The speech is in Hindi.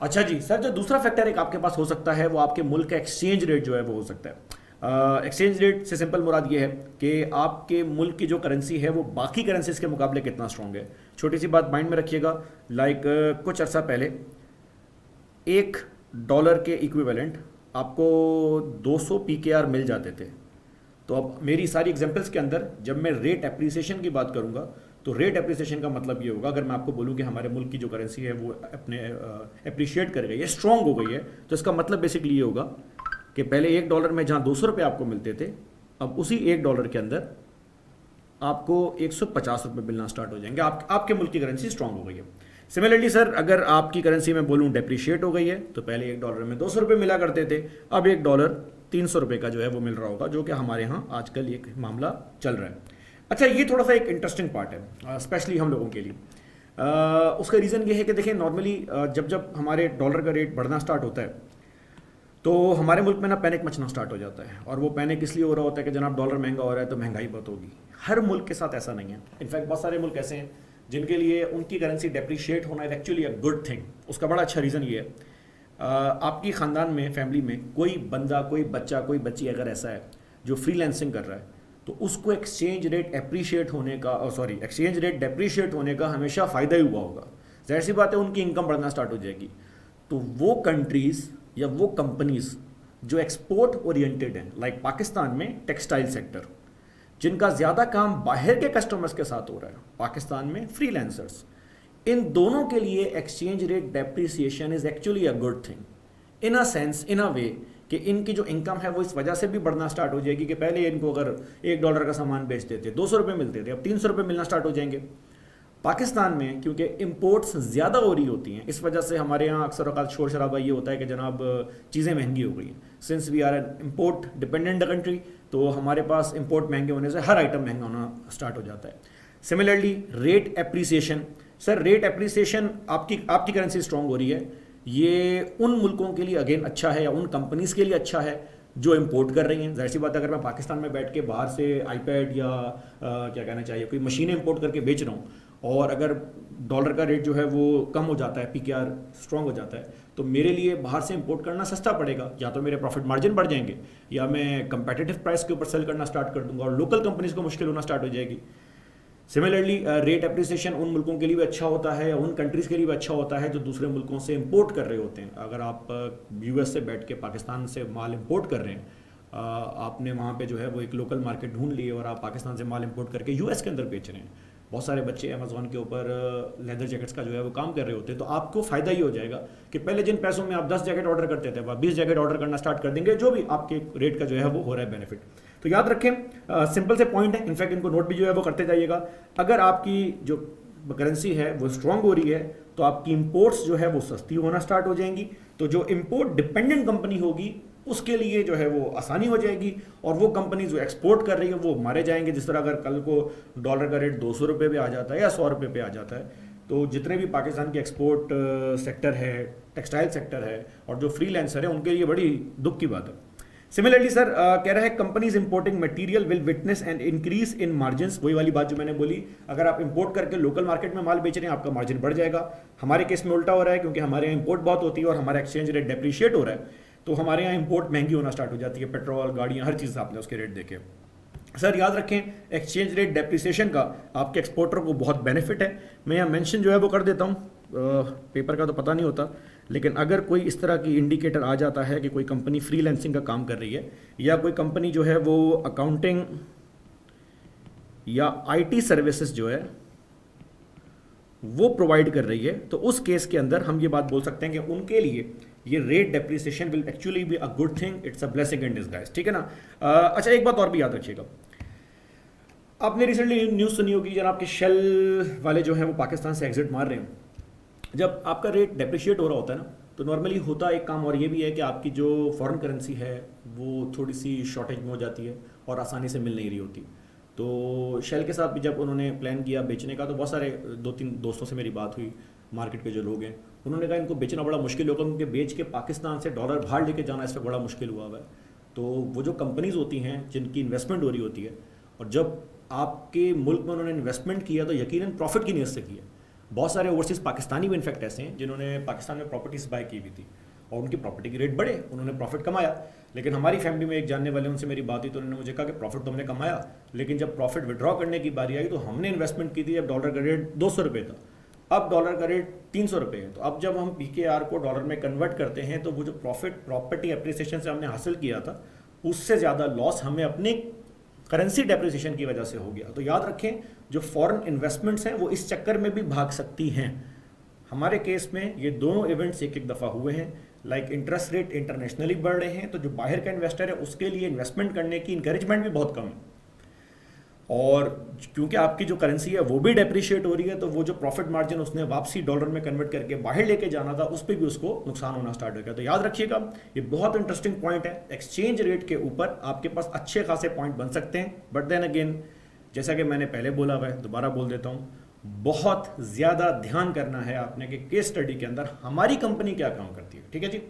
अच्छा जी सर, जो दूसरा फैक्टर एक आपके पास हो सकता है वो आपके मुल्क का एक्सचेंज रेट जो है वो हो सकता है। एक्सचेंज रेट से सिंपल मुराद ये है कि आपके मुल्क की जो करेंसी है वो बाकी करेंसीज के मुकाबले कितना स्ट्रांग है। छोटी सी बात माइंड में रखिएगा। लाइक कुछ अरसा पहले एक डॉलर के इक्विवेलेंट आपको 200 पीकेआर मिल जाते थे। तो अब मेरी सारी एग्जांपल्स के अंदर जब मैं रेट एप्रिसिएशन की बात करूंगा, तो रेट एप्रिसिएशन का मतलब ये होगा, अगर मैं आपको बोलूं कि हमारे मुल्क की जो करेंसी है वो अपने एप्रिशिएट कर गई है, स्ट्रांग हो गई है, तो इसका मतलब बेसिकली ये होगा कि पहले एक डॉलर में जहां 200 रुपये आपको मिलते थे, अब उसी एक डॉलर के अंदर आपको 150 रुपये मिलना स्टार्ट हो जाएंगे। आपके मुल्क की करेंसी स्ट्रांग हो गई है। सिमिलरली सर, अगर आपकी करेंसी में बोलूं डेप्रिशिएट हो गई है, तो पहले एक डॉलर में 200 रुपये मिला करते थे, अब एक डॉलर 300 रुपये का जो है वो मिल रहा होगा, जो कि हमारे यहाँ आजकल एक मामला चल रहा है। अच्छा, ये थोड़ा सा एक इंटरेस्टिंग पार्ट है स्पेशली हम लोगों के लिए। उसका रीज़न ये है कि देखिए, नॉर्मली जब जब हमारे डॉलर का रेट बढ़ना स्टार्ट होता है, तो हमारे मुल्क में ना पैनिक मचना स्टार्ट हो जाता है। और वो पैनिक इसलिए हो रहा होता है कि जनाब डॉलर महंगा हो रहा है तो महंगाई बहुत होगी। हर मुल्क के साथ ऐसा नहीं है। इनफैक्ट बहुत सारे मुल्क ऐसे हैं जिनके लिए उनकी करेंसी डेप्रिशिएट होना is actually a good thing. उसका बड़ा अच्छा रीज़न ये है, आपकी ख़ानदान में, फैमिली में कोई बंदा, कोई बच्चा, कोई बच्ची अगर ऐसा है जो फ्रीलांसिंग कर रहा है, तो उसको एक्सचेंज रेट एप्रिशिएट होने का, एक्सचेंज रेट डेप्रिशिएट होने का हमेशा फ़ायदा ही हुआ होगा। जाहिर सी बात है, उनकी इनकम बढ़ना स्टार्ट हो जाएगी। तो वो कंट्रीज़ या वो कंपनीज जो एक्सपोर्ट ओरिएंटेड हैं, लाइक पाकिस्तान में टेक्सटाइल सेक्टर, जिनका ज़्यादा काम बाहर के कस्टमर्स के साथ हो रहा है, पाकिस्तान में फ्रीलांसर्स, इन दोनों के लिए exchange rate depreciation is actually a good thing in a sense, in a way, कि इनकी जो इनकम है वो इस वजह से भी बढ़ना स्टार्ट हो जाएगी कि पहले इनको अगर एक डॉलर का सामान बेचते थे 200 रुपये मिलते थे, अब 300 रुपये मिलना स्टार्ट हो जाएंगे। पाकिस्तान में क्योंकि इंपोर्ट्स ज़्यादा हो रही होती हैं, इस वजह से हमारे यहाँ अक्सर औकात शोर शराबा ये होता है कि जनाब चीज़ें महंगी हो गई हैं। Since we are an import dependent country, तो हमारे पास इंपोर्ट महंगे होने से हर आइटम महंगा होना स्टार्ट हो जाता है। Similarly rate appreciation, sir rate appreciation, आपकी आपकी करेंसी स्ट्रांग हो रही है, ये उन मुल्कों के लिए अगेन अच्छा है या उन कंपनीज़ के लिए अच्छा है जो इंपोर्ट कर रही हैं। जाहिर सी बात है, अगर मैं पाकिस्तान में बैठ के बाहर से आईपैड या क्या कहना चाहिए, कोई मशीनें इंपोर्ट करके बेच रहा हूँ, और अगर डॉलर का रेट जो है वो कम हो जाता है, पीकेआर स्ट्रांग हो जाता है, तो मेरे लिए बाहर से इंपोर्ट करना सस्ता पड़ेगा। या तो मेरे प्रॉफिट मार्जिन बढ़ जाएंगे, या मैं कंपेटिटिव प्राइस के ऊपर सेल करना स्टार्ट कर दूंगा और लोकल कंपनीज को मुश्किल होना स्टार्ट हो जाएगी। सिमिलरली रेट एप्रिसिएशन उन मुल्कों के लिए भी अच्छा होता है, या उन कंट्रीज़ के लिए भी अच्छा होता है जो दूसरे मुल्कों से इंपोर्ट कर रहे होते हैं। अगर आप यूएस से बैठ के पाकिस्तान से माल इंपोर्ट कर रहे हैं, आपने वहाँ पे जो है वो एक लोकल मार्केट ढूंढ ली है और आप पाकिस्तान से माल इंपोर्ट करके यूएस के अंदर बेच रहे हैं। बहुत सारे बच्चे अमेज़ॉन के ऊपर लेदर जैकेट्स का जो है वो काम कर रहे होते हैं। तो आपको फ़ायदा ये हो जाएगा कि पहले जिन पैसों में आप 10 जैकेट ऑर्डर करते थे, आप 20 जैकेट ऑर्डर करना स्टार्ट कर देंगे, जो भी आपके रेट का जो है वो हो रहा है बेनिफिट। तो याद रखें, सिंपल से पॉइंट है, इनफैक्ट इनको नोट भी जो है वो करते जाइएगा। अगर आपकी जो करेंसी है वो स्ट्रांग हो रही है, तो आपकी इंपोर्ट्स जो है वो सस्ती होना स्टार्ट हो जाएंगी। तो जो इंपोर्ट डिपेंडेंट कंपनी होगी उसके लिए जो है वो आसानी हो जाएगी, और वो कंपनी जो एक्सपोर्ट कर रही है वो मारे जाएंगे। जिस तरह अगर कल को डॉलर का रेट 200 रुपये पे आ जाता है या 100 रुपये पे आ जाता है, तो जितने भी पाकिस्तान के एक्सपोर्ट सेक्टर है, टेक्सटाइल सेक्टर है, और जो फ्रीलांसर है, उनके लिए बड़ी दुख की बात है। सिमिलरली सर कह रहा है companies importing material will witness and increase in margin. वही वाली बात जो मैंने बोली, अगर आप इंपोर्ट करके लोकल मार्केट में माल बेच रहे हैं, आपका मार्जिन बढ़ जाएगा। हमारे केस में उल्टा हो रहा है, क्योंकि हमारे यहाँ इंपोर्ट बहुत होती है और हमारा एक्सचेंज रेट डेप्रिशिएट हो रहा है, तो हमारे यहाँ इंपोर्ट महंगी होना स्टार्ट हो जाती है। पेट्रोल, गाड़ियाँ, हर चीज़ आपने उसके रेट देखे। सर याद रखें, एक्सचेंज रेट डेप्रिसिएशन का आपके एक्सपोर्टर को बहुत बेनिफिट है। मैं यहाँ मेंशन जो है वो कर देता हूँ, पेपर का तो पता नहीं होता, लेकिन अगर कोई इस तरह की इंडिकेटर आ जाता है कि कोई कंपनी फ्रीलांसिंग का काम कर रही है, या कोई कंपनी जो है वो अकाउंटिंग या आईटी सर्विसेज जो है वो प्रोवाइड कर रही है, तो उस केस के अंदर हम ये बात बोल सकते हैं कि उनके लिए ये rate depreciation will actually be a good thing, it's a blessing in disguise. ठीक है ना। अच्छा, एक बात और भी याद रखिएगा, आपने रिसेंटली न्यूज़ सुनी होगी जनाब कि शेल वाले जो हैं वो पाकिस्तान से एग्जिट मार रहे हैं। जब आपका रेट डेप्रिशिएट हो रहा होता है ना, तो नॉर्मली होता एक काम और ये भी है कि आपकी जो फॉरेन करेंसी है वो थोड़ी सी शॉर्टेज में हो जाती है और आसानी से मिल नहीं रही होती। तो शेल के साथ भी जब उन्होंने प्लान किया बेचने का, तो बहुत सारे 2-3 दोस्तों से मेरी बात हुई, मार्केट के जो लोग हैं, उन्होंने कहा इनको बेचना बड़ा मुश्किल होगा, क्योंकि बेच के पाकिस्तान से डॉलर बाहर लेके जाना इस पर बड़ा मुश्किल हुआ हुआ है। तो वो जो कंपनीज होती हैं जिनकी इन्वेस्टमेंट हो रही होती है, और जब आपके मुल्क में उन्होंने इन्वेस्टमेंट किया तो यकीनन प्रॉफिट की नीयत से किया, बहुत सारे ओवरसीज पाकिस्तानी भी इनफैक्ट ऐसे हैं जिन्होंने पाकिस्तान में प्रॉपर्टीज बाय की हुई थी और उनकी प्रॉपर्टी की रेट बढ़े, उन्होंने प्रॉफिट कमाया। लेकिन हमारी फैमिली में एक जानने वाले, उनसे मेरी बात हुई तो उन्होंने मुझे कहा कि प्रॉफिट तो हमने कमाया, लेकिन जब प्रॉफिट विड्रॉ करने की बारी आई तो हमने इन्वेस्टमेंट की थी, जब डॉलर का रेट 200 रुपये था, अब डॉलर का रेट 300 रुपये है। तो अब जब हम PKR को डॉलर में कन्वर्ट करते हैं तो वो जो प्रॉफिट प्रॉपर्टी एप्रिसिएशन से हमने हासिल किया था उससे ज़्यादा लॉस हमें अपने करेंसी डेप्रिसिएशन की वजह से हो गया। तो याद रखें, जो फॉरेन इन्वेस्टमेंट्स हैं वो इस चक्कर में भी भाग सकती हैं। हमारे केस में ये दोनों इवेंट्स एक एक दफ़ा हुए हैं। लाइक इंटरेस्ट रेट इंटरनेशनली बढ़ रहे हैं तो जो बाहर का इन्वेस्टर है उसके लिए इन्वेस्टमेंट करने की इंकरेजमेंट भी बहुत कम है, और क्योंकि आपकी जो करेंसी है वो भी डेप्रिशिएट हो रही है तो वो जो प्रॉफिट मार्जिन उसने वापसी डॉलर में कन्वर्ट करके बाहर लेके जाना था उस पर भी उसको नुकसान होना स्टार्ट हो गया। तो याद रखिएगा, ये बहुत इंटरेस्टिंग पॉइंट है। एक्सचेंज रेट के ऊपर आपके पास अच्छे खासे पॉइंट बन सकते हैं, बट देन अगेन जैसा कि मैंने पहले बोला हुआ है, दोबारा बोल देता हूँ, बहुत ज़्यादा ध्यान करना है आपने कि केस स्टडी के अंदर हमारी कंपनी क्या काम करती है। ठीक है जी।